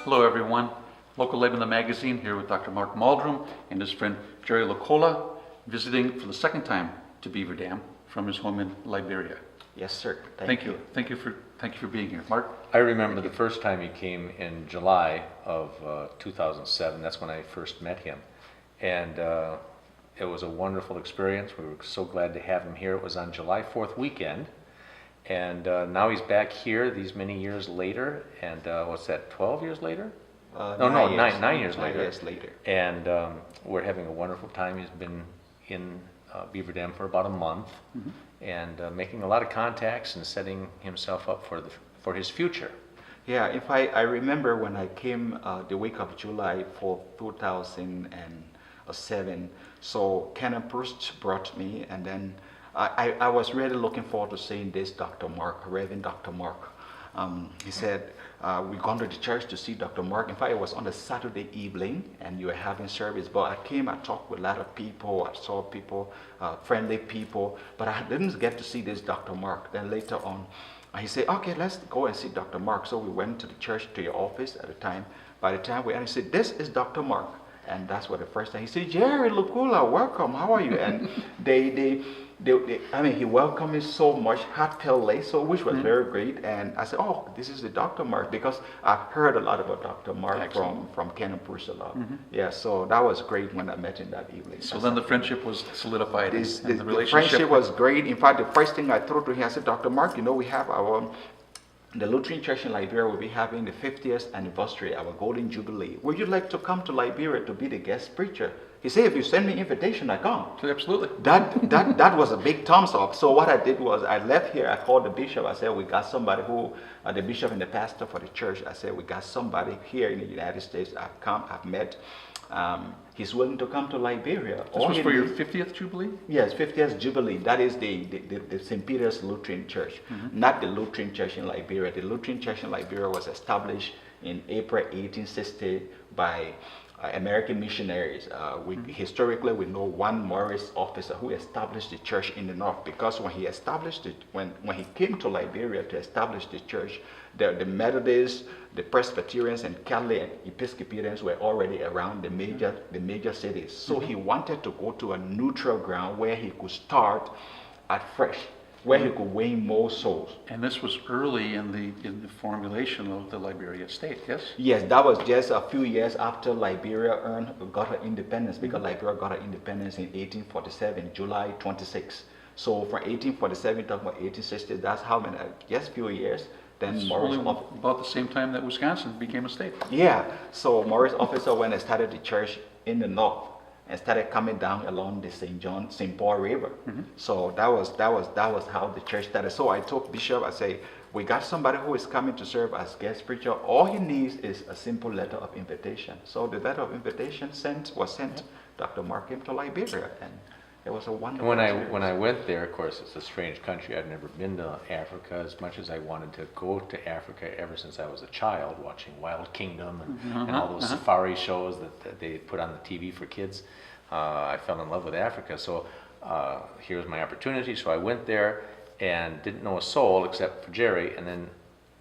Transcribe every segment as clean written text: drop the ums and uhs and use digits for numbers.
Hello everyone. Local Laban the Magazine here with Dr. Mark Maldrum and his friend Jerry Locula, visiting for the second time to Beaver Dam from his home in Liberia. Yes, sir. Thank you. Thank you for being here, Mark. I remember the first time he came in July of 2007. That's when I first met him. And it was a wonderful experience. We were so glad to have him here. It was on July 4th weekend. And now he's back here these many years later. And what's that, 12 years later? Nine years later. 9 years later. And we're having a wonderful time. He's been in Beaver Dam for about a month, and making a lot of contacts and setting himself up for his future. Yeah, if I remember when I came the week of July for 2007, so Canon Proust brought me, and then I was really looking forward to seeing this Dr. Mark, Reverend Dr. Mark. He said, we're going to the church to see Dr. Mark. In fact, it was on a Saturday evening, and you were having service. But I came, I talked with a lot of people. I saw people, friendly people. But I didn't get to see this Dr. Mark. Then later on, he said, okay, let's go and see Dr. Mark. So we went to the church, to your office at the time. By the time we entered, he said, this is Dr. Mark. And that's what the first time he said, Jerry Locula, welcome, how are you? And he welcomed me so much heartfully, which was very great. And I said, oh, this is the Dr. Mark, because I've heard a lot about Dr. Mark from Canon Proust a lot. Yeah, so that was great when I met him that evening. So then the friendship was solidified, and the relationship. The friendship was great. In fact, the first thing I threw to him, I said, Dr. Mark, we have the Lutheran Church in Liberia will be having the 50th anniversary, our Golden Jubilee. Would you like to come to Liberia to be the guest preacher? He said, if you send me invitation, I come. Absolutely. That was a big thumbs up. So what I did was I left here, I called the bishop, I said, we got somebody the bishop and the pastor for the church, I said, we got somebody here in the United States. I've met. He's willing to come to Liberia. This was for your 50th Jubilee? Yes, 50th Jubilee. That is the St. Peter's Lutheran Church, not the Lutheran Church in Liberia. The Lutheran Church in Liberia was established in April 1860 by American missionaries. Historically, we know one Morris officer who established the church in the north, because when he established it, when he came to Liberia to establish the church, the Methodists, the Presbyterians, and Catholic and Episcopalians were already around the major cities. So he wanted to go to a neutral ground where he could start at fresh, where he could win more souls. And this was early in the formulation of the Liberia state, yes? Yes, that was just a few years after Liberia got her independence, because Liberia got her independence in 1847, July 26. So from 1847 to 1860, that's how many, just a few years. Then It's Morris about the same time that Wisconsin became a state. Yeah, so Morris officer went and started the church in the north and started coming down along the St. Paul River. So that was how the church started. So I told Bishop, I say, we got somebody who is coming to serve as guest preacher. All he needs is a simple letter of invitation. So the letter of invitation was sent. Dr. Mark came to Liberia, and it was a wonderful experience. When I went there, of course, it's a strange country. I've never been to Africa as much as I wanted to go to Africa ever since I was a child, watching Wild Kingdom and all those safari shows that they put on the TV for kids. I fell in love with Africa, so here's my opportunity. So I went there and didn't know a soul except for Jerry, and then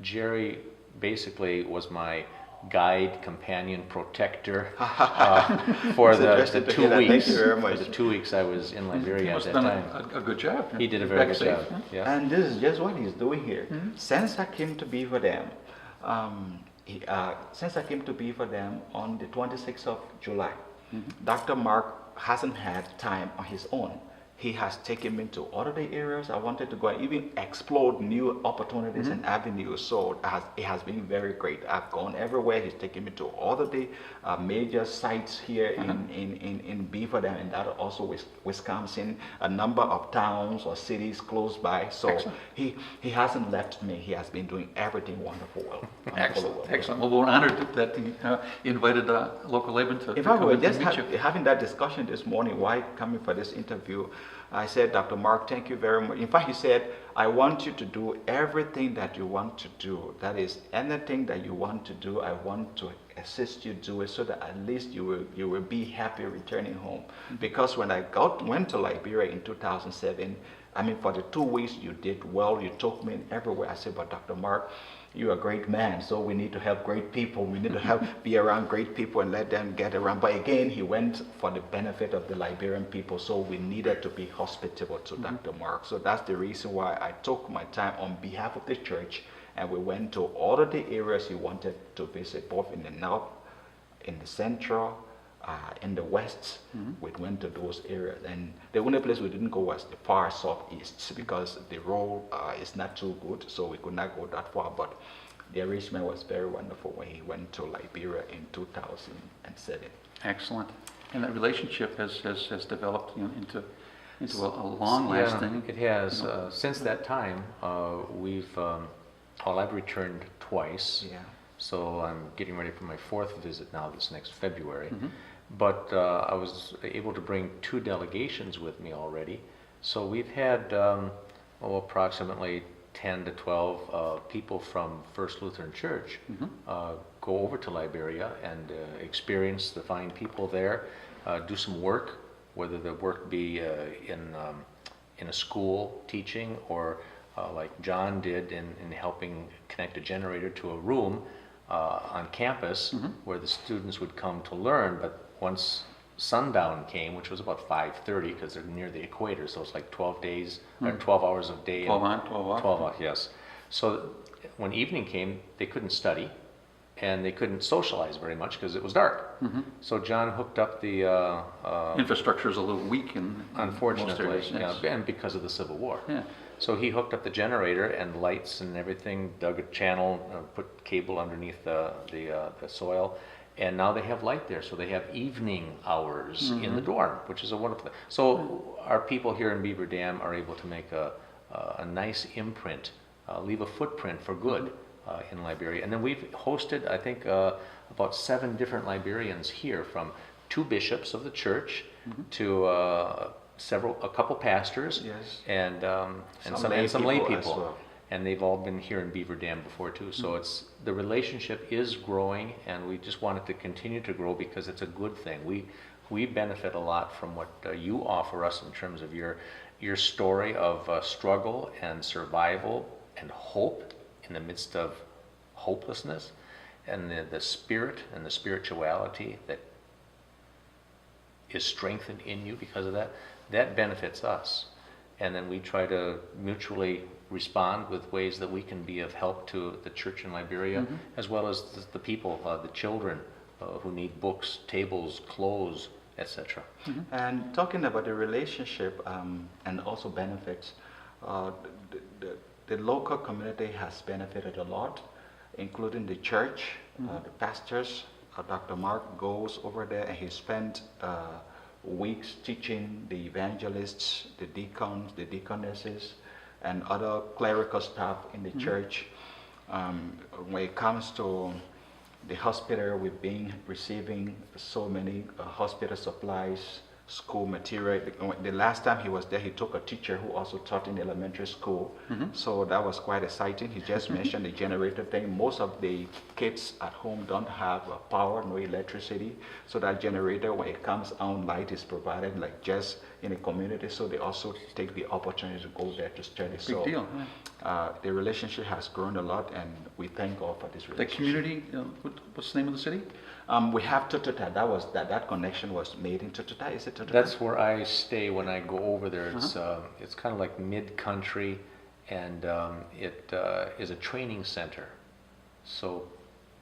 Jerry basically was my guide, companion, protector for the 2 weeks. Thank you very much. For the 2 weeks I was in Liberia at that time. A good job. He did a very good job. Yeah. And this is just what he's doing here. Since I came to Beaver Dam, on the 26th of July, Dr. Mark hasn't had time on his own. He has taken me to other areas I wanted to go and even explore new opportunities and avenues. So it has been very great. I've gone everywhere. He's taken me to all the major sites here in Beaver Dam, and that also Wisconsin, a number of towns or cities close by. So he hasn't left me. He has been doing everything wonderful well. Excellent. Well, we're honored that he invited Local Laban to In fact, we were just meet you. having that discussion this morning. Why coming for this interview? I said, Dr. Mark, thank you very much. In fact, he said, I want you to do everything that you want to do. That is, anything that you want to do, I want to assist you do it so that at least you will be happy returning home. Because when I went to Liberia in 2007, I mean, for the 2 weeks you did well, you took me everywhere. I said, but Dr. Mark, you're a great man, so we need to help great people. We need to be around great people and let them get around. But again, he went for the benefit of the Liberian people, so we needed to be hospitable to Dr. Mark. So that's the reason why I took my time on behalf of the church, and we went to all of the areas he wanted to visit, both in the north, in the central, in the west. We went to those areas, and the only place we didn't go was the far southeast because the road is not too good, so we could not go that far. But the arrangement was very wonderful when he went to Liberia in 2007. Excellent. And that relationship has developed, you know, into a long-lasting. Yeah, it has. You know, Since that time, I've returned twice. Yeah. So I'm getting ready for my 4th visit now this next February. But I was able to bring 2 delegations with me already. So we've had approximately 10 to 12 people from First Lutheran Church go over to Liberia and experience the fine people there, do some work, whether the work be in a school teaching or like John did in helping connect a generator to a room on campus where the students would come to learn. But once sundown came, which was about 5:30 because they're near the equator, so it's like 12 days or 12 hours of day. 12 on, 12 off. 12 off, yes. So when evening came, they couldn't study and they couldn't socialize very much because it was dark. So John hooked up the Infrastructure is a little weak in most unfortunately, areas, yes. and because of the Civil War. Yeah. So he hooked up the generator and lights and everything, dug a channel, put cable underneath the soil, and now they have light there. So they have evening hours in the dorm, which is a wonderful thing. So our people here in Beaver Dam are able to make a nice imprint, leave a footprint for good in Liberia. And then we've hosted, I think, about 7 different Liberians here, from 2 bishops of the church to a couple pastors, Yes. and some lay people. And they've all been here in Beaver Dam before too. So the relationship is growing, and we just want it to continue to grow because it's a good thing. We benefit a lot from what you offer us in terms of your story of struggle and survival and hope in the midst of hopelessness, and the spirit and the spirituality that is strengthened in you because of that. That benefits us. And then we try to mutually respond with ways that we can be of help to the church in Liberia, as well as the people, the children who need books, tables, clothes, etc. And talking about the relationship and also benefits, the local community has benefited a lot, including the church, the pastors. Dr. Mark goes over there and he spent weeks teaching the evangelists, the deacons, the deaconesses, and other clerical staff in the church. When it comes to the hospital, we've been receiving so many hospital supplies, school material. The last time he was there, he took a teacher who also taught in elementary school. So that was quite exciting. He just mentioned the generator thing. Most of the kids at home don't have power, no electricity. So that generator, when it comes on, light is provided, like just in a community. So they also take the opportunity to go there to study. Big deal. The relationship has grown a lot, and we thank God for this The relationship. community, what's the name of the city? We have Tututa. That connection was made in Tututa. Is it Tututa? That's where I stay when I go over there. It's kind of like mid-country, and it is a training center. So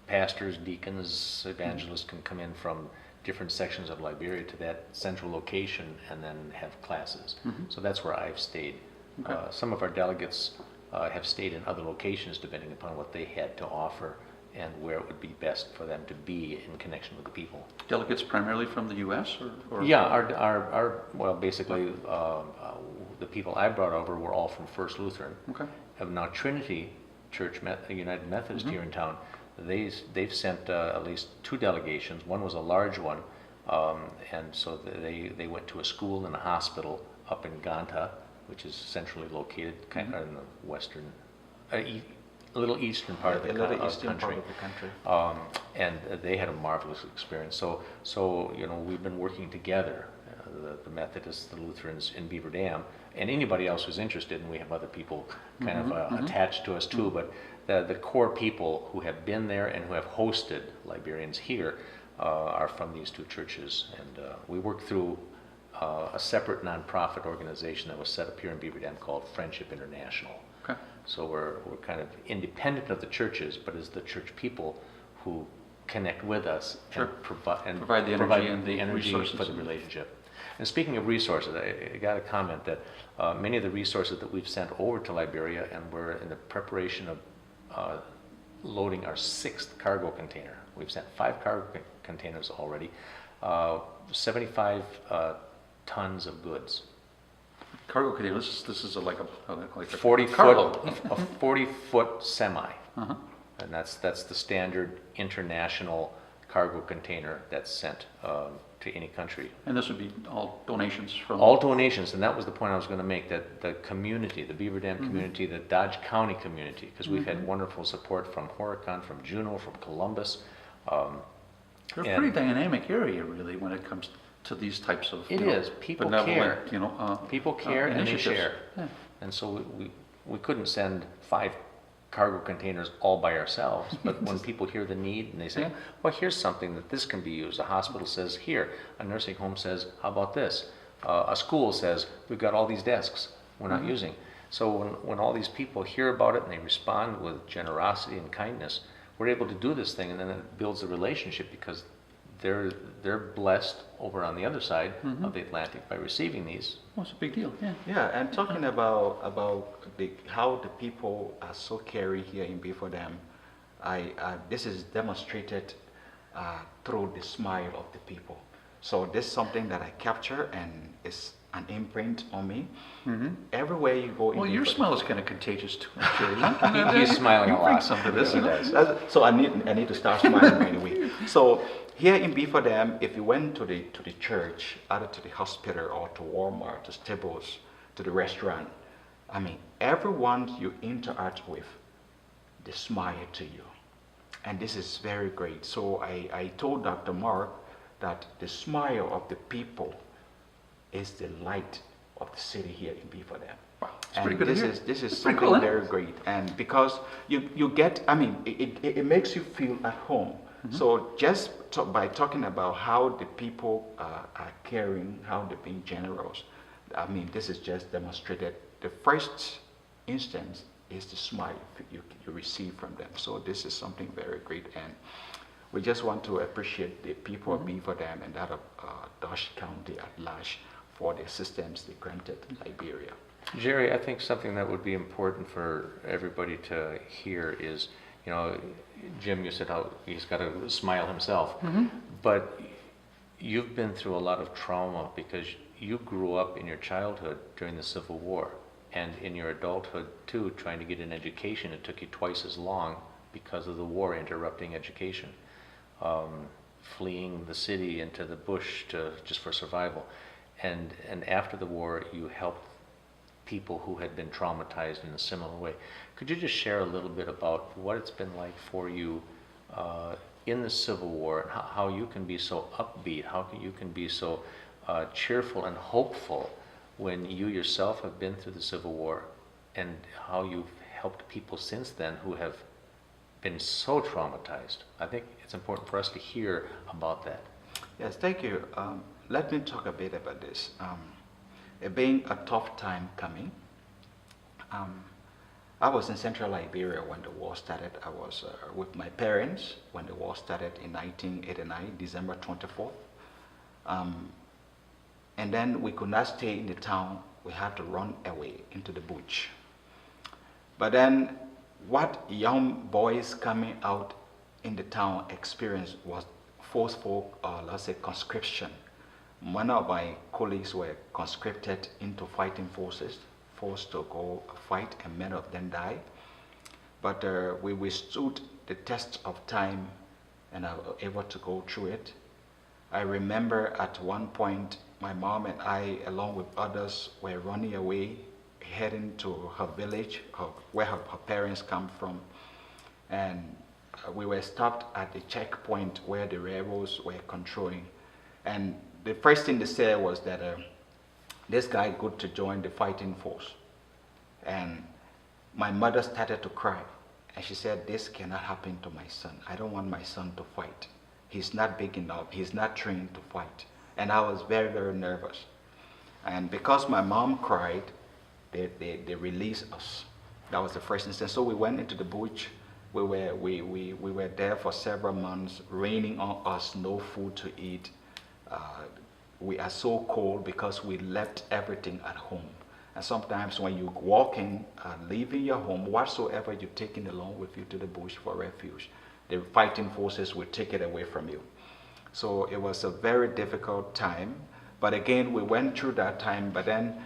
pastors, deacons, evangelists can come in from different sections of Liberia to that central location and then have classes. So that's where I've stayed. Some of our delegates have stayed in other locations depending upon what they had to offer and where it would be best for them to be in connection with the people. Delegates primarily from the U.S. or Yeah, well, basically, the people I brought over were all from First Lutheran. Okay. Have now Trinity Church, United Methodist here in town. They've sent at least 2 delegations. One was a large one, and so they went to a school and a hospital up in Ganta, which is centrally located, kind of in the western, little eastern part of the eastern country. part of the country. And they had a marvelous experience. So you know, we've been working together, the Methodists, the Lutherans in Beaver Dam, and anybody else who's interested, and we have other people kind of attached to us too, but the core people who have been there and who have hosted Liberians here are from these two churches. And we work through a separate nonprofit organization that was set up here in Beaver Dam called Friendship International. Okay. So we're kind of independent of the churches, but as the church people who connect with us Sure. and provide Provide the energy and the energy resources. for the relationship. And speaking of resources, I got a comment that many of the resources that we've sent over to Liberia, and we're in the preparation of loading our 6th cargo container. We've sent 5 cargo containers already, 75 tons of goods. Cargo container, this is like a 40 carload. foot, a 40-foot semi, Uh-huh. and that's the standard international cargo container that's sent to any country. And this would be all donations from... All donations, and that was the point I was going to make, that the community, the Beaver Dam community, the Dodge County community, because we've had wonderful support from Horicon, from Juneau, from Columbus. They're a pretty dynamic area, really, when it comes to these types of... It is. People benevolent, care. People care and they initiatives. share. Yeah. And so we couldn't send 5 cargo containers all by ourselves, but when people hear the need and they say, Yeah. well, here's something that this can be used. A hospital says, here. A nursing home says, how about this? A school says, we've got all these desks we're not using. So when all these people hear about it and they respond with generosity and kindness, we're able to do this thing, and then it builds a relationship because they're blessed over on the other side of the Atlantic by receiving these. Well, it's a big deal, yeah. Yeah, and talking about how the people are so caring here in Beaver Dam, this is demonstrated through the smile of the people. So this is something that I capture, and it's an imprint on me. Everywhere you go in Well, your Beaver smile is kind of contagious too, Jerry. He's smiling a You bring lot. some to this. He you know? does. So I need to start smiling right away. So here in Beaver Dam, if you went to the church, either to the hospital or to Walmart, to Stables, to the restaurant, I mean, everyone you interact with, they smile to you, and this is very great. So I told Dr. Mark that the smile of the people is the light of the city here in Beaver Dam. Wow, it's And pretty good to hear. this is Pretty something cool, huh? very great, and because you get, I mean, it makes you feel at home. So just by talking about how the people are caring, how they're being generous, I mean, this is just demonstrated. The first instance is the smile you receive from them. So this is something very great, and we just want to appreciate the people of Beaver Dam and that of Dodge County at large for the assistance they granted Liberia. Jerry, I think something that would be important for everybody to hear is, you know, Jim, you said how he's got to smile himself, but you've been through a lot of trauma because you grew up in your childhood during the Civil War, and in your adulthood too, trying to get an education. It took you twice as long because of the war interrupting education, fleeing the city into the bush just for survival. And after the war, you helped people who had been traumatized in a similar way. Could you just share a little bit about what it's been like for you in the Civil War, and how you can be so upbeat, how you can be so cheerful and hopeful when you yourself have been through the Civil War, and how you've helped people since then who have been so traumatized? I think it's important for us to hear about that. Yes, thank you. Let me talk a bit about this. It being a tough time coming, I was in central Liberia when the war started. I was with my parents when the war started in 1989, December 24th. And then we could not stay in the town. We had to run away into the bush. But then what young boys coming out in the town experienced was forceful, let's say, conscription. One of my colleagues were conscripted into fighting forces, forced to go fight, and many of them died. But we withstood the test of time and I was able to go through it. I remember at one point my mom and I, along with others, were running away heading to her village, where her parents come from, and we were stopped at the checkpoint where the rebels were controlling. And the first thing they said was that this guy good to join the fighting force. And my mother started to cry. And she said, this cannot happen to my son. I don't want my son to fight. He's not big enough. He's not trained to fight. And I was very, very nervous. And because my mom cried, they released us. That was the first instance. So we went into the bush. We were there for several months, raining on us, no food to eat. We are so cold because we left everything at home. And sometimes when you're walking, leaving your home, whatsoever you're taking along with you to the bush for refuge, the fighting forces will take it away from you. So it was a very difficult time. But again, we went through that time. But then,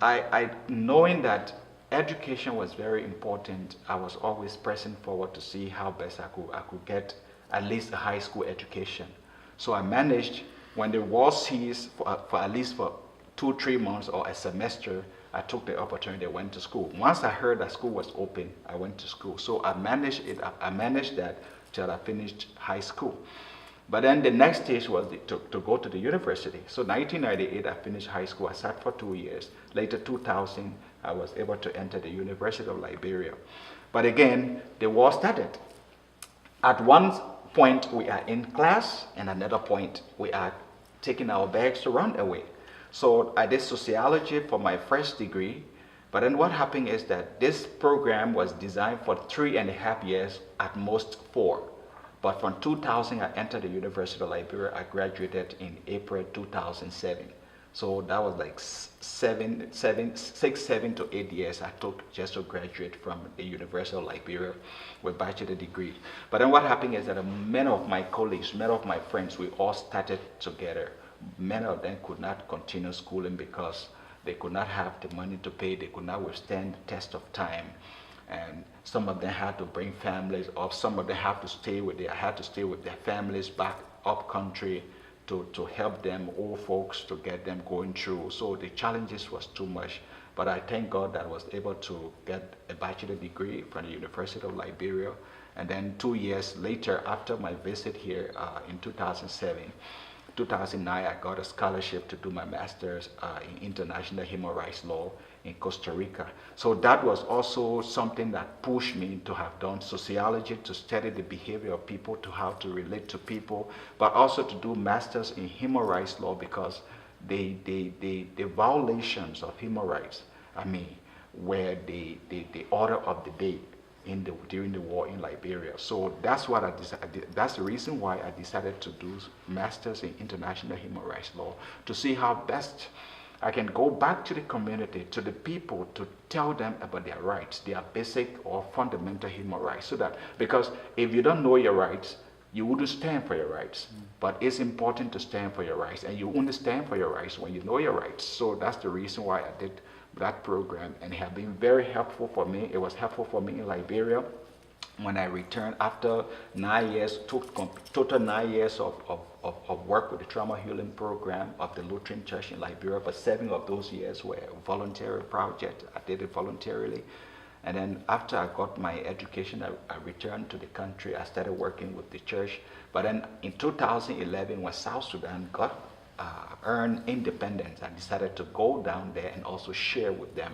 I knowing that education was very important, I was always pressing forward to see how best I could get at least a high school education. So I managed, when the war ceased, for at least for 2-3 months or a semester, I took the opportunity and went to school. Once I heard that school was open, I went to school. So I managed it. I managed that till I finished high school. But then the next stage was to go to the university. So 1998, I finished high school. I sat for 2 years. Later, 2000, I was able to enter the University of Liberia. But again, the war started. At one point, we are in class, and another point, we are taking our bags to run away. So I did sociology for my first degree. But then what happened is that this program was designed for 3.5 years, at most 4. But from 2000, I entered the University of Liberia. I graduated in April 2007. So that was like 7 to 8 years I took just to graduate from the University of Liberia with bachelor degree. But then what happened is that many of my colleagues, many of my friends, we all started together. Many of them could not continue schooling because they could not have the money to pay. They could not withstand the test of time. And some of them had to bring families, or some of them had to stay with their families back up country to help them, old folks, to get them going through. So the challenges was too much. But I thank God that I was able to get a bachelor degree from the University of Liberia. And then 2 years later, after my visit here in 2007, 2009, I got a scholarship to do my master's in international human rights law in Costa Rica. So that was also something that pushed me to have done sociology, to study the behavior of people, to how to relate to people, but also to do masters in human rights law, because the violations of human rights, were the order of the day during the war in Liberia. So that's what I decided. That's the reason why I decided to do masters in international human rights law, to see how best I can go back to the community, to the people, to tell them about their rights, their basic or fundamental human rights. So that, because if you don't know your rights, you wouldn't stand for your rights. But it's important to stand for your rights, and you only stand for your rights when you know your rights. So that's the reason why I did that program, and it has been very helpful for me. It was helpful for me in Liberia. When I returned after 9 years, total 9 years of work with the trauma healing program of the Lutheran Church in Liberia, but 7 of those years were a voluntary project. I did it voluntarily. And then after I got my education, I returned to the country. I started working with the church. But then in 2011, when South Sudan earned independence, I decided to go down there and also share with them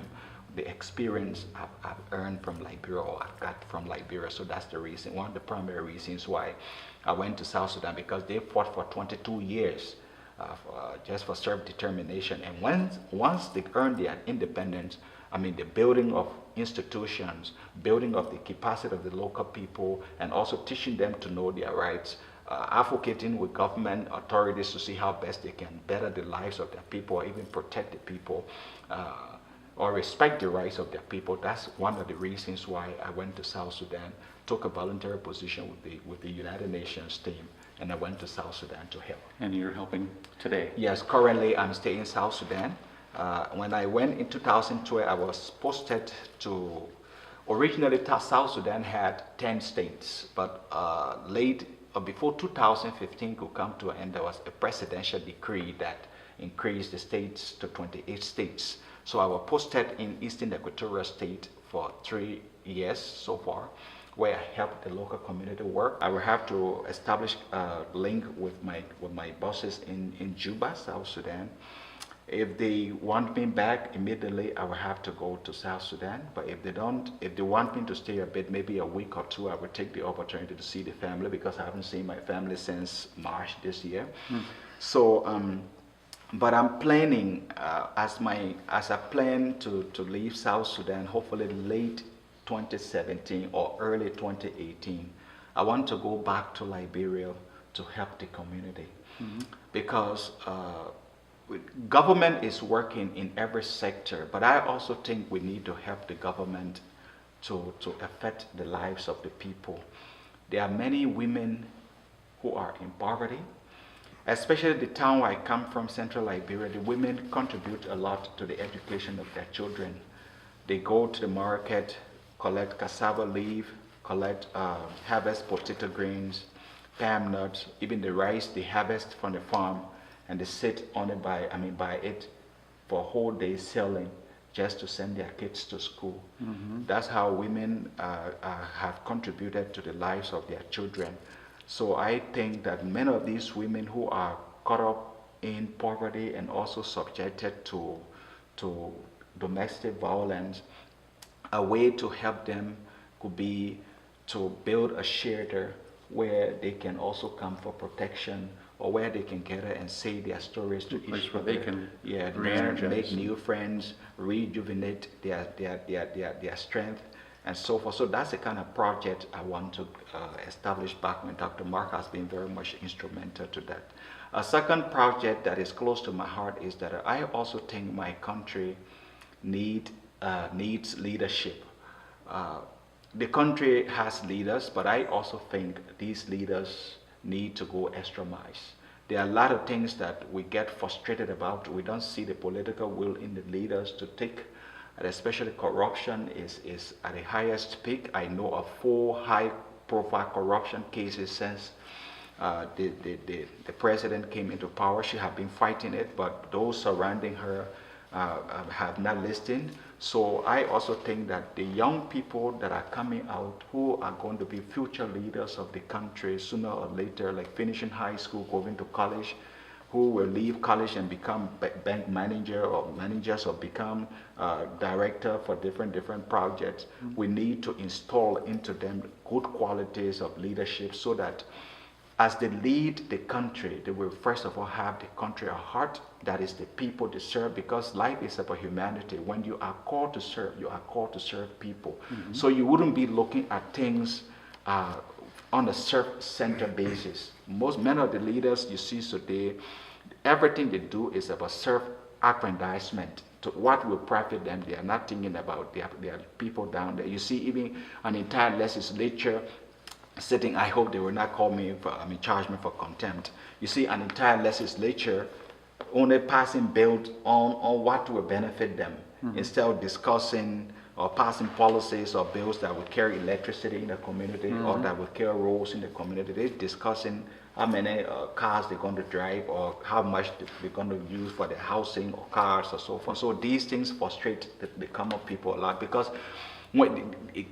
the experience I've earned from Liberia, or I've got from Liberia. So that's the reason, one of the primary reasons why I went to South Sudan, because they fought for 22 years just for self-determination. And once they earned their independence, the building of institutions, building of the capacity of the local people, and also teaching them to know their rights, advocating with government authorities to see how best they can better the lives of their people, or even protect the people, or respect the rights of their people. That's one of the reasons why I went to South Sudan, took a voluntary position with the United Nations team, and I went to South Sudan to help. And you're helping today? Yes, currently I'm staying in South Sudan. When I went in 2012, I was posted to, originally South Sudan had 10 states, but before 2015 could come to an end, there was a presidential decree that increased the states to 28 states. So I was posted in Eastern Equatorial State for 3 years so far, where I help the local community work. I will have to establish a link with my bosses in Juba, South Sudan. If they want me back immediately, I will have to go to South Sudan. But if they don't, if they want me to stay a bit, maybe a week or two, I will take the opportunity to see the family, because I haven't seen my family since March this year. So, but I'm planning as I plan to leave South Sudan, hopefully late 2017 or early 2018. I want to go back to Liberia to help the community, because government is working in every sector, but I also think we need to help the government to affect the lives of the people. There are many women who are in poverty, especially the town where I come from, Central Liberia. The women contribute a lot to the education of their children. They go to the market, collect cassava leaf, harvest potato grains, palm nuts, even the rice they harvest from the farm, and they sit on it by it for a whole day selling, just to send their kids to school. That's how women have contributed to the lives of their children. So I think that many of these women who are caught up in poverty and also subjected to domestic violence, a way to help them could be to build a shelter where they can also come for protection, or where they can gather and say their stories to each where other. they can learn, make new friends, rejuvenate their strength, and so forth. So that's the kind of project I want to establish back when Dr. Mark has been very much instrumental to that. A second project that is close to my heart is that I also think my country needs leadership. The country has leaders, but I also think these leaders need to go extra miles. There are a lot of things that we get frustrated about. We don't see the political will in the leaders to take, and especially corruption is at the highest peak. I know of 4 high-profile corruption cases since the president came into power. She has been fighting it, but those surrounding her have not listened. So I also think that the young people that are coming out, who are going to be future leaders of the country sooner or later, like finishing high school, going to college, who will leave college and become bank manager or managers, or become director for different projects, we need to install into them good qualities of leadership, so that as they lead the country, they will first of all have the country at heart, that is the people they serve, because life is about humanity. When you are called to serve, you are called to serve people. So you wouldn't be looking at things on a self-centered basis. Many of the leaders you see today, everything they do is about self-aggrandizement. To what will profit them, they are not thinking about their people down there. You see even an entire legislature sitting, I hope they will not call me charge me for contempt. You see an entire legislature only passing bills on what will benefit them, instead of discussing or passing policies or bills that will carry electricity in the community, or that will carry roads in the community. They're discussing how many cars they're going to drive, or how much they're going to use for their housing or cars or so forth. So these things frustrate the common people a lot, because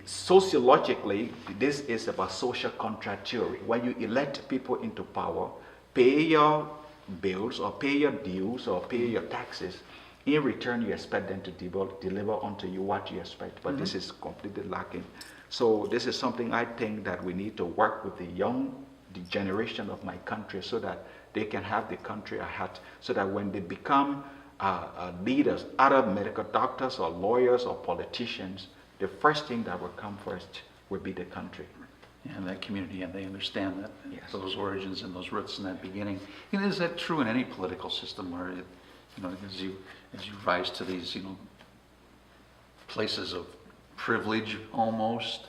sociologically, this is about social contract theory. When you elect people into power, pay your bills or pay your dues or pay your taxes, in return you expect them to deliver unto you what you expect. But this is completely lacking. So this is something I think that we need to work with the generation of my country, so that they can have the country at heart, so that when they become leaders, either medical doctors or lawyers or politicians, the first thing that will come first will be the country. And that community, and they understand that, Yes. those origins and those roots in that beginning. And is that true in any political system, where as you rise to these places of privilege almost,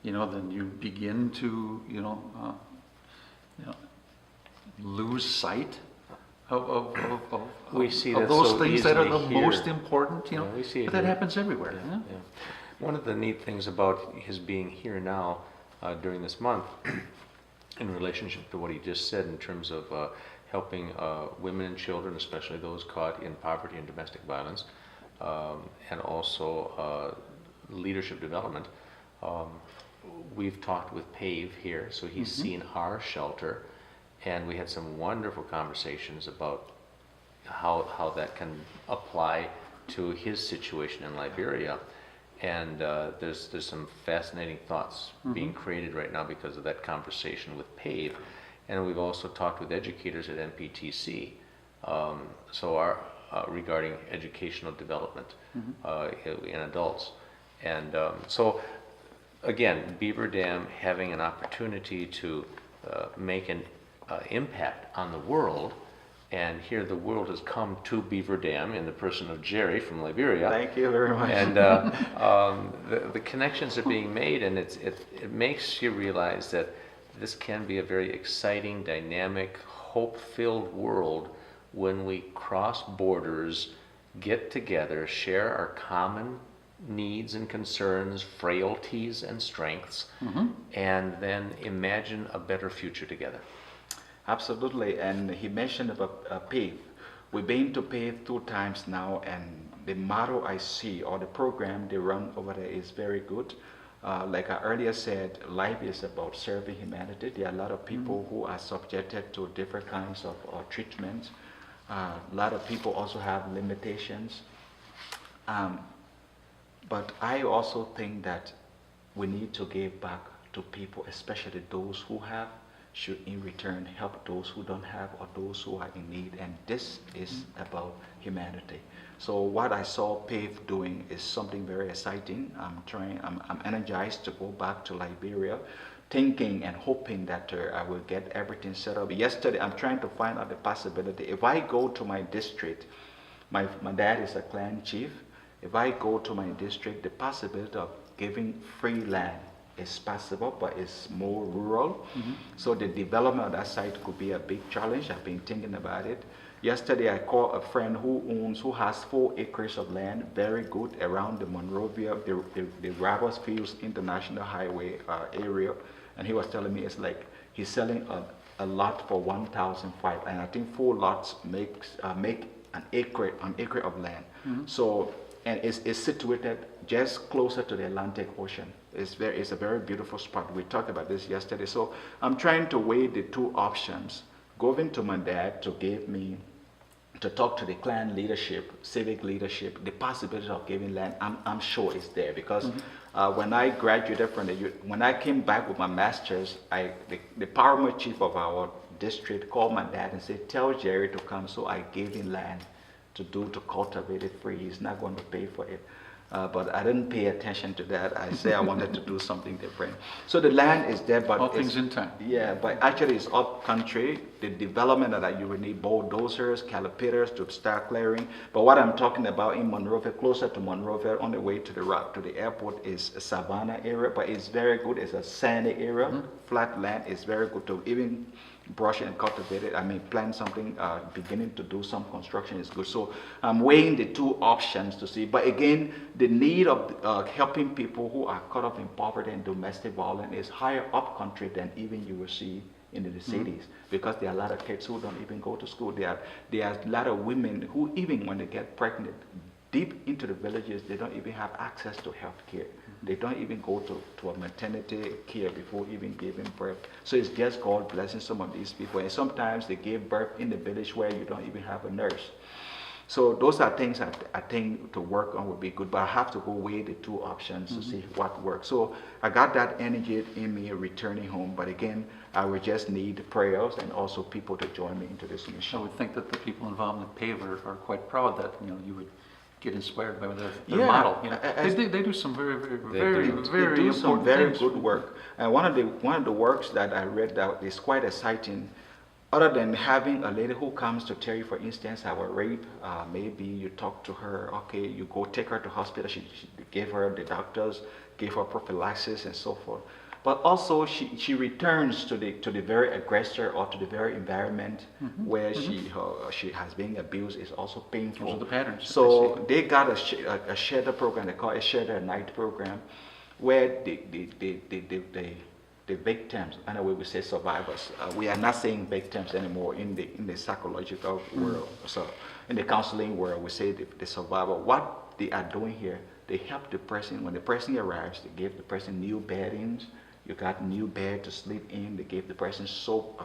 then you begin to lose sight of We see of that those so things that are the easily here. most important. Yeah, we see it but that here. happens everywhere. Yeah. One of the neat things about his being here now during this month, in relationship to what he just said in terms of helping women and children, especially those caught in poverty and domestic violence, and also leadership development. We've talked with Pave here, so he's seen our shelter, and we had some wonderful conversations about how that can apply to his situation in Liberia. And there's some fascinating thoughts being created right now because of that conversation with Pave. And we've also talked with educators at MPTC, so our regarding educational development in adults. And so again, Beaver Dam having an opportunity to make an impact on the world. And here the world has come to Beaver Dam in the person of Jerry from Liberia. Thank you very much. And the connections are being made, and it makes you realize that this can be a very exciting, dynamic, hope-filled world when we cross borders, get together, share our common needs and concerns, frailties and strengths, and then imagine a better future together. Absolutely, and he mentioned about PAVE. We've been to PAVE 2 times now, and the model I see, or the program they run over there, is very good. Like I earlier said, life is about serving humanity. There are a lot of people who are subjected to different kinds of treatments. A lot of people also have limitations. But I also think that we need to give back to people, especially those who have, should in return help those who don't have or those who are in need. And this is about humanity. So what I saw PAVE doing is something very exciting. I'm energized to go back to Liberia, thinking and hoping that I will get everything set up. Yesterday, I'm trying to find out the possibility. If I go to my district, my dad is a clan chief. If I go to my district, the possibility of giving free land is possible, but it's more rural. So the development of that site could be a big challenge. I've been thinking about it. Yesterday, I called a friend who has 4 acres of land, very good, around the Monrovia, the Roberts Fields International Highway area, and he was telling me it's like he's selling a lot for $1,500, and I think 4 lots make an acre of land. So, and it's situated just closer to the Atlantic Ocean. It's a very beautiful spot. We talked about this yesterday. So I'm trying to weigh the 2 options. Going to my dad to talk to the clan leadership, civic leadership, the possibility of giving land, I'm sure is there, because when I graduated from when I came back with my master's, the paramount chief of our district called my dad and said, tell Jerry to come. So I gave him land to cultivate it free. He's not going to pay for it. But I didn't pay attention to that. I say I wanted to do something different. So the land is there, but all things in time. Yeah, but actually it's up country. The development of that, you will need bulldozers, calipers to start clearing. But what I'm talking about in Monrovia, closer to Monrovia, on the way to the airport, is a savanna area, but it's very good. It's a sandy area, flat land. It's very good to even brush and cultivate it. I mean, plant something, beginning to do some construction is good. So I'm weighing the 2 options to see. But again, the need of helping people who are caught up in poverty and domestic violence is higher up country than even you will see in the cities, because there are a lot of kids who don't even go to school. There are a lot of women who, even when they get pregnant, deep into the villages, they don't even have access to health care. They don't even go to a maternity care before even giving birth. So it's just God blessing some of these people. And sometimes they give birth in the village where you don't even have a nurse. So those are things I think to work on would be good, but I have to go weigh the 2 options to see what works. So I got that energy in me returning home, but again, I would just need prayers and also people to join me into this I mission. would think that the people involved in PAVE are quite proud that you would get inspired by their Yeah, model. They do some very They do some important very things. good work. And one of the works that I read that is quite exciting. Other than having a lady who comes to tell you, for instance, our rape, maybe you talk to her, okay, you go take her to hospital, she gave her the doctors, gave her prophylaxis and so forth. But also she returns to the very aggressor or to the very environment where she has been abused. Is also painful. Those are the patterns. So they got a shelter program, they call it a shelter at night program, where the victims, and we say survivors. We are not saying victims anymore in the psychological world. So in the counseling world, we say the survivor. What they are doing here, they help the person, when the person arrives, they give the person new beddings, you got new bed to sleep in, they give the person soap,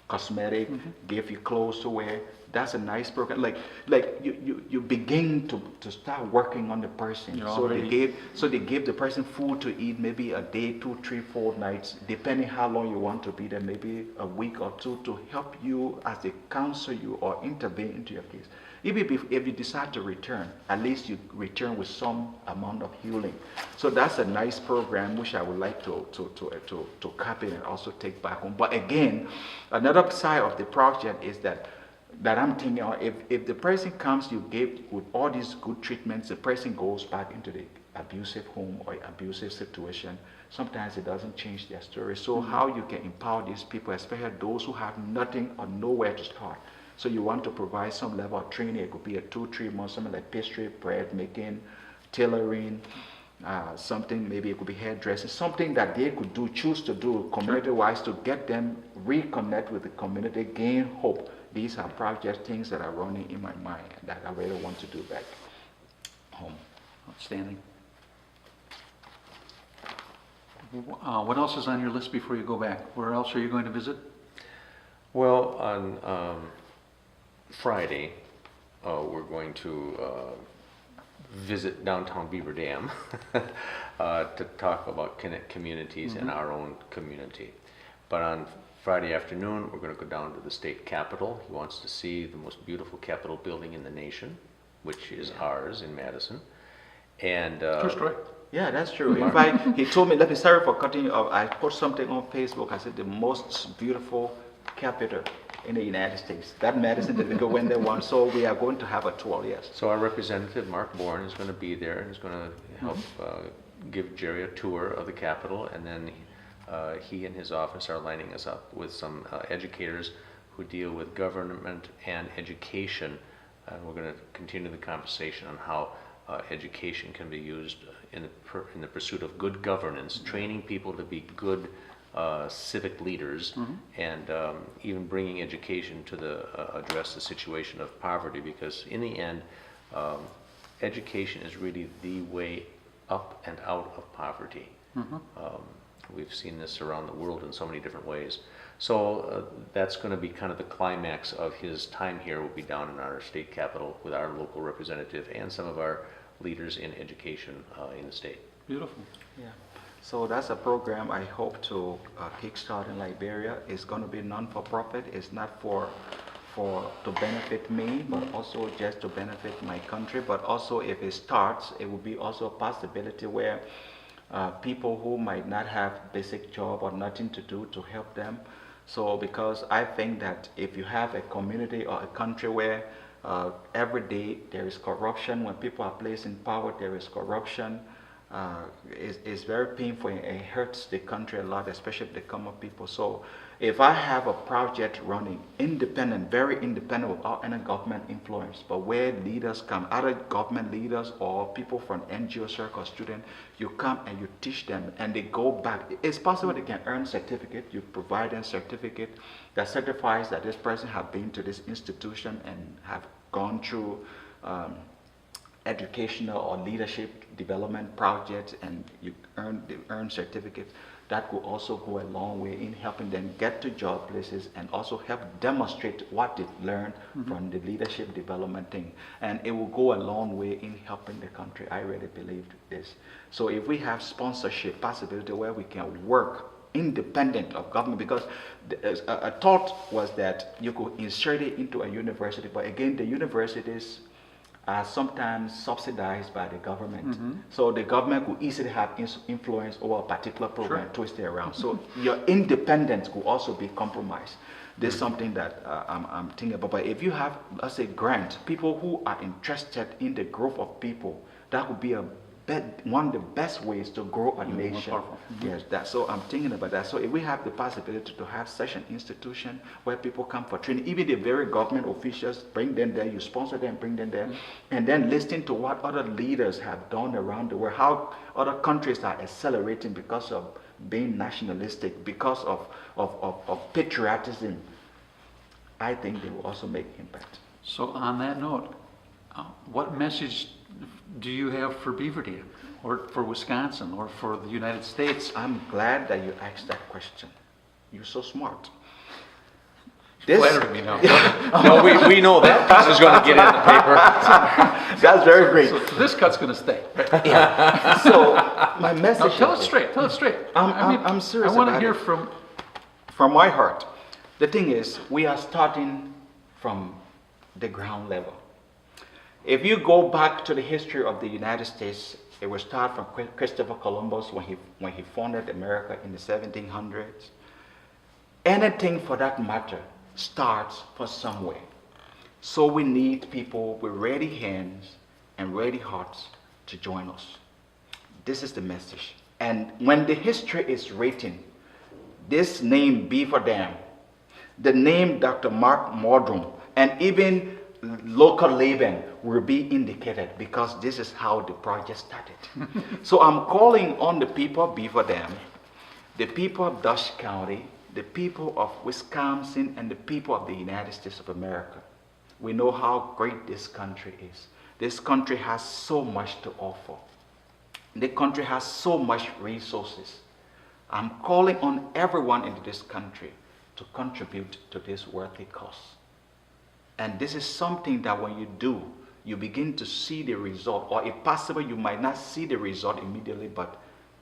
cosmetic, give you clothes to wear. That's a nice program. Like you begin to start working on the person. You're So already- they gave the person food to eat, maybe a day, 2, 3, 4 nights, depending how long you want to be there, maybe a week or two, to help you as they counsel you or intervene into your case. Even if you decide to return, at least you return with some amount of healing. So that's a nice program which I would like to copy and also take back home. But again, another side of the project is that I'm thinking, if the person comes, you gave with all these good treatments, the person goes back into the abusive home or abusive situation, sometimes it doesn't change their story. So how you can empower these people, especially those who have nothing or nowhere to start. So you want to provide some level of training. It could be a 2-3 months, something like pastry, bread making, tailoring, something, maybe it could be hairdressing, something that they could do, choose to do community-wise to get them reconnect with the community, gain hope. These are projects, things that are running in my mind that I really want to do back home. Outstanding. What else is on your list before you go back? Where else are you going to visit? Well, on Friday, we're going to visit downtown Beaver Dam to talk about communities in our own community. But on Friday afternoon, we're going to go down to the state capitol. He wants to see the most beautiful capitol building in the nation, which is ours in Madison. And True story. Yeah, that's true. In fact, he told me, let me, sorry for cutting you off. I put something on Facebook. I said the most beautiful capital in the United States. That Madison did go when they won. So we are going to have a tour, yes. so our representative, Mark Bourne, is going to be there and is going to help give Jerry a tour of the Capitol. And then he and his office are lining us up with some educators who deal with government and education. And we're going to continue the conversation on how education can be used in the pursuit of good governance, training people to be good civic leaders, and even bringing education to address the situation of poverty, because in the end, education is really the way up and out of poverty. We've seen this around the world in so many different ways. So that's going to be kind of the climax of his time here. Will be down in our state capitol with our local representative and some of our leaders in education in the state. Beautiful. Yeah. So that's a program I hope to kickstart in Liberia. It's going to be non-for-profit. It's not to benefit me, but also just to benefit my country. But also, if it starts, it will be also a possibility where people who might not have basic job or nothing to do, to help them. So because I think that if you have a community or a country where every day there is corruption, when people are placed in power, there is corruption. It's very painful and it hurts the country a lot, especially the common people. So if I have a project running independent, very independent without any government influence, but where leaders come, other government leaders or people from NGO circle, students, you come and you teach them and they go back. It's possible they can earn certificate. You provide them certificate that certifies that this person has been to this institution and have gone through educational or leadership development projects, and you earn certificates. That will also go a long way in helping them get to job places and also help demonstrate what they've learned from the leadership development thing. And it will go a long way in helping the country. I really believe this. So if we have sponsorship possibility where we can work independent of government, because a thought was that you could insert it into a university, but again, the universities are sometimes subsidized by the government. So the government could easily have influence over a particular program, twist it around. So your independence could also be compromised. This is something that I'm thinking about. But if you have, let's say, grant, people who are interested in the growth of people, that would be one of the best ways to grow a nation. Yes, so I'm thinking about that. So if we have the possibility to have such an institution where people come for training, even the very government officials, bring them there, you sponsor them, bring them there, and then listen to what other leaders have done around the world, how other countries are accelerating because of being nationalistic, because of patriotism, I think they will also make impact. So on that note, what message do you have for Beaver Dam, or for Wisconsin, or for the United States? I'm glad that you asked that question. You're so smart. Flattering me now. No, we know that piece is going to get in the paper. That's very great. So this cut's going to stay. Yeah. So my message. Now tell is it straight. Tell it straight. I'm serious I want to about hear it. from. my heart. The thing is, we are starting from the ground level. If you go back to the history of the United States, it will start from Christopher Columbus when he founded America in the 1700s. Anything for that matter starts from somewhere. So we need people with ready hands and ready hearts to join us. This is the message. And when the history is written, this name Beaver Dam, the name Dr. Mark Meldrum, and even local Laban will be indicated, because this is how the project started. So I'm calling on the people of Beaver Dam, the people of Dutch County, the people of Wisconsin, and the people of the United States of America. We know how great this country is. This country has so much to offer. The country has so much resources. I'm calling on everyone in this country to contribute to this worthy cause. And this is something that when you do, you begin to see the result, or if possible, you might not see the result immediately, but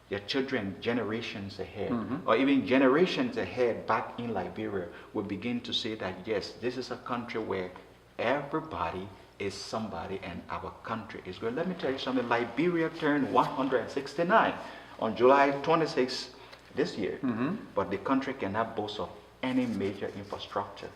your children, generations ahead, or even generations ahead back in Liberia, will begin to say that, yes, this is a country where everybody is somebody and our country is great. Let me tell you something. Liberia turned 169 on July 26th this year, but the country cannot boast of any major infrastructure.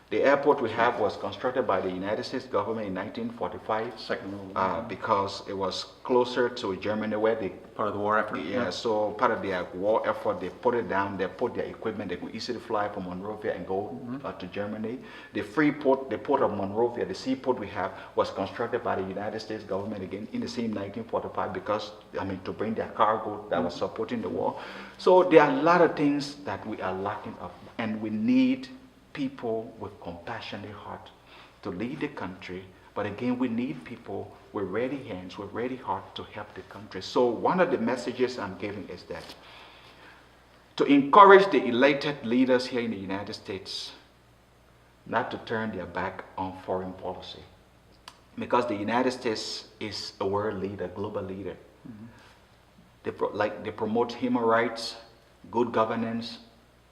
The airport we have was constructed by the United States government in 1945, Second World War. because it was closer to Germany, where they Part of the war effort. yeah, so part of their war effort, they put it down, they put their equipment, they could easily fly from Monrovia and go to Germany. The port of Monrovia, the seaport we have, was constructed by the United States government again in the same 1945, because, to bring their cargo that was supporting the war. So there are a lot of things that we are lacking of, and we need people with compassionate heart to lead the country. But again, we need people with ready hands, with ready heart to help the country. So one of the messages I'm giving is that to encourage the elected leaders here in the United States not to turn their back on foreign policy. Because the United States is a world leader, global leader. They promote human rights, good governance.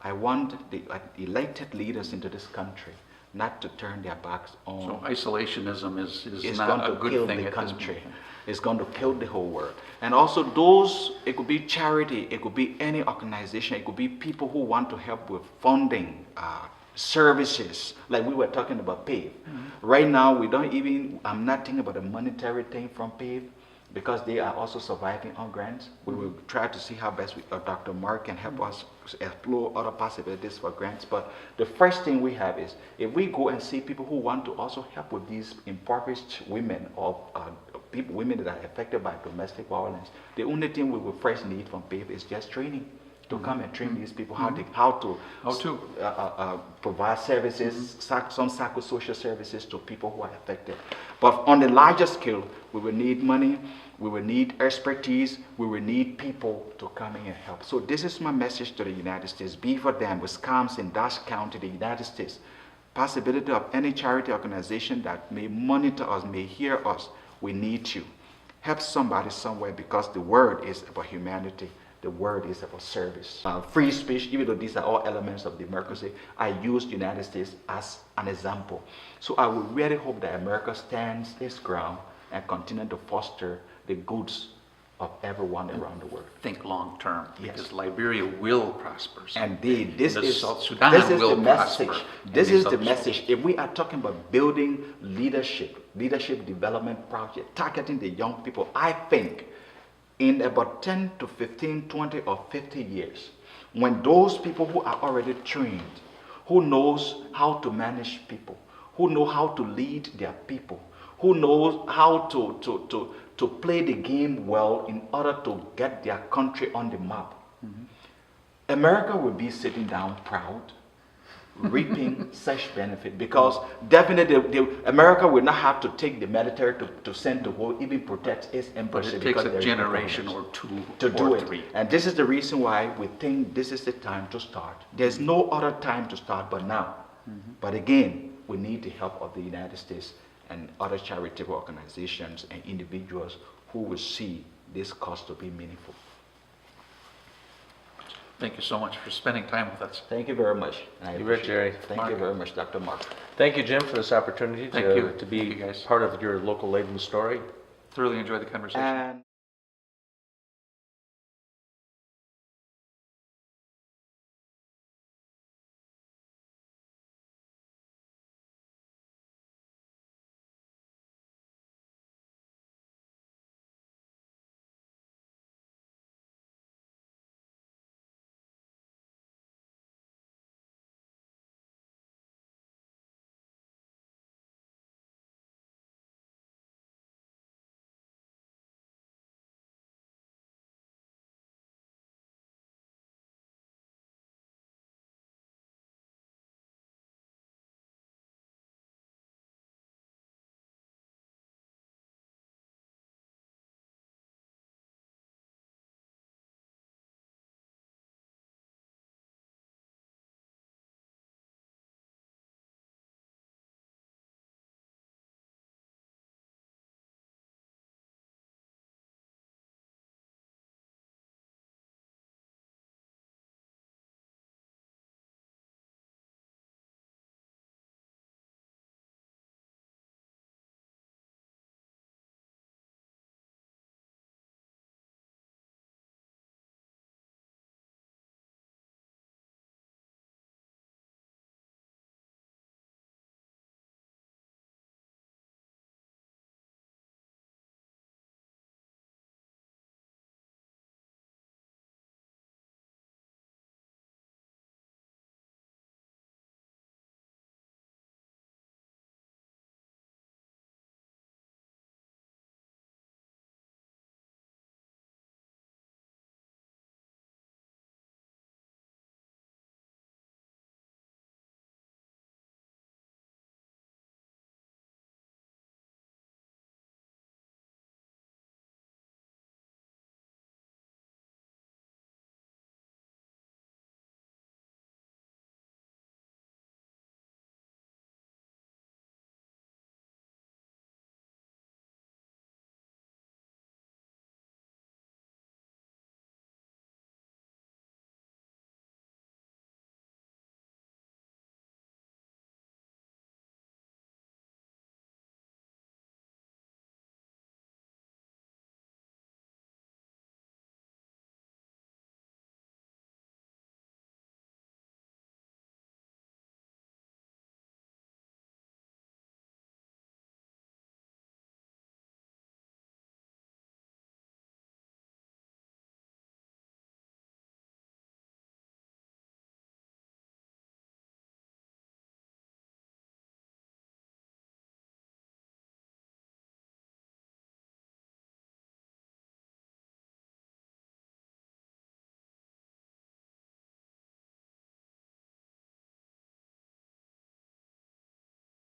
I want the elected leaders into this country not to turn their backs on. So isolationism is It's not going a to good kill thing the at this country. point. It's going to kill the whole world. And also those, it could be charity, it could be any organization, it could be people who want to help with funding, services, like we were talking about PAVE. Right now, I'm not thinking about a monetary thing from PAVE, because they are also surviving on grants. We will try to see how best Dr. Mark can help us explore other possibilities for grants. But the first thing we have is, if we go and see people who want to also help with these impoverished women, or women that are affected by domestic violence, the only thing we will first need from PAVE is just training. To come and train these people how to provide services, some psychosocial services to people who are affected. But on the larger scale, we will need money, we will need expertise, we will need people to come in and help. So this is my message to the United States. Beaver Dam, Wisconsin, Dutch County, the United States. Possibility of any charity organization that may monitor us, may hear us, we need you. Help somebody somewhere, because the word is about humanity. The word is about service. Free speech, even though these are all elements of democracy, I use the United States as an example. So I would really hope that America stands its ground and continue to foster the goods of everyone around the world. Think long term, Yes. because Liberia will prosper. And this is South Sudan the will message. prosper. This And is these the other message. If we are talking about building leadership development project, targeting the young people, I think in about 10 to 15, 20 or 50 years, when those people who are already trained, who knows how to manage people, who know how to lead their people, who knows how to play the game well in order to get their country on the map, America will be sitting down proud, reaping such benefit, because definitely America will not have to take the military to send to war, even protect its But embassy. it takes because a there is no generation government or two to do or it. three. And this is the reason why we think this is the time to start. There's no other time to start but now. But again, we need the help of the United States and other charitable organizations and individuals who will see this cause to be meaningful. Thank you so much for spending time with us. Thank you very much. And I You bet, appreciate Jerry. it. Thank Mark. you very much, Dr. Mark. Thank you, Jim, for this opportunity Thank to, you. to be Thank you, guys. part of your local Laban story. Thoroughly enjoyed the conversation. And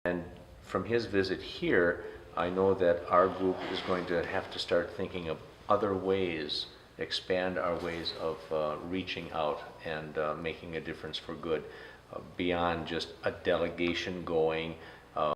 And from his visit here, I know that our group is going to have to start thinking of other ways, expand our ways of reaching out and making a difference for good, beyond just a delegation going